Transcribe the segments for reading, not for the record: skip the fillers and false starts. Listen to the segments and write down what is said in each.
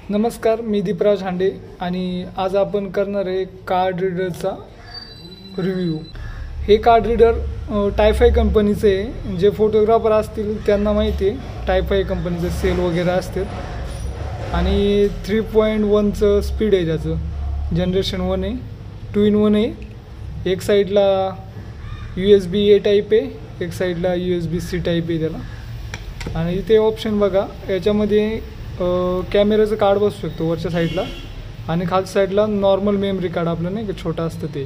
नमस्कार, मी दीपराज हांडे आणि आज आपण करणार आहे कार्ड रीडरचा रिव्ह्यू। हे कार्ड रीडर टायफाय कंपनीचे आहे। जे फोटोग्राफर असतील त्यांना माहिती आहे टायफाय कंपनीचे सेल वगैरे असतात आणि 3.1चं स्पीड आहे। त्याचं जनरेशन 1 आहे, 2 in 1 आहे। एक साईडला USB A टाईप आहे, एक साईडला USB C टाईप आहे त्याला। आणि इथे ऑप्शन बघा, याच्यामध्ये कॅमेराचं कार्ड बसू शकतो वरच्या साईडला आणि खालच्या साईडला नॉर्मल मेमरी कार्ड आपलं नाही का छोटं असतं ते।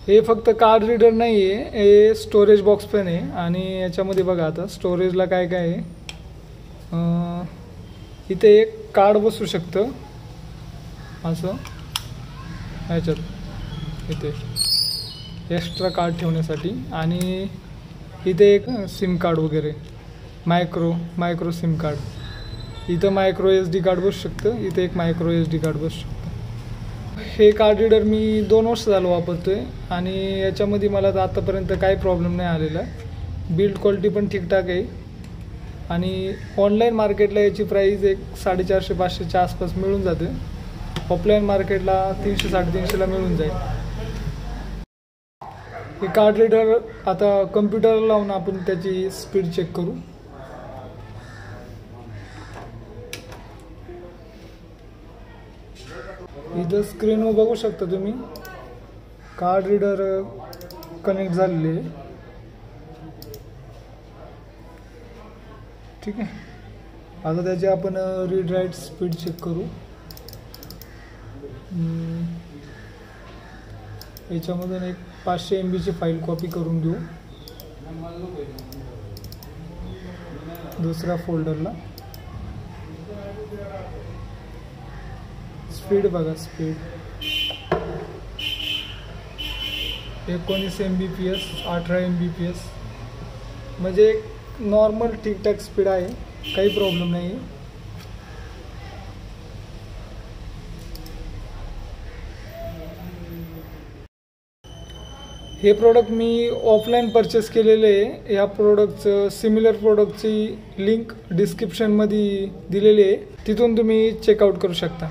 हे फक्त कार्ड रीडर नाही आहे, हे स्टोरेज बॉक्स पण आहे। आणि याच्यामध्ये बघा आता स्टोरेजला काय काय आहे, इथे एक कार्ड बसू शकतं असं ह्याच्यात, इथे एक्स्ट्रा कार्ड ठेवण्यासाठी। आणि इथे एक सिम कार्ड वगैरे मायक्रो सिम कार्ड, इथं मायक्रो SD कार्ड बसू शकतं, इथे एक मायक्रो SD कार्ड बसू शकतं। हे कार्ड रीडर मी 2 वर्ष झालं वापरतो आहे आणि याच्यामध्ये मला आतापर्यंत काही प्रॉब्लेम नाही आलेला। बिल्ड क्वालिटी पण ठीकठाक आहे आणि ऑनलाईन मार्केटला याची प्राईस एक 450-500च्या आसपास मिळून जाते। ऑफलाईन मार्केटला 300-350ला मिळून जाईल। हे कार्ड रीडर आता कम्प्युटरला लावून आपण त्याची स्पीड चेक करू। इथं स्क्रीनवर बघू शकता तुम्ही कार्ड रीडर कनेक्ट झालेले आहे, ठीक आहे। आता त्याची आपण रीड राईट स्पीड चेक करू। याच्यामधून एक 500 MB ची फाईल कॉपी करून घेऊ दुसऱ्या फोल्डरला। स्पीड बघा, स्पीड 19 Mbps, 18 Mbps, म्हणजे एक नॉर्मल ठीकठाक स्पीड आहे, काही प्रॉब्लेम नाही आहे। हे प्रोडक्ट मी ऑफलाईन परचेस केलेले आहे। या प्रोडक्टचं सिमिलर प्रोडक्टची लिंक डिस्क्रिप्शनमध्ये दिलेली आहे, तिथून तुम्ही चेकआउट करू शकता।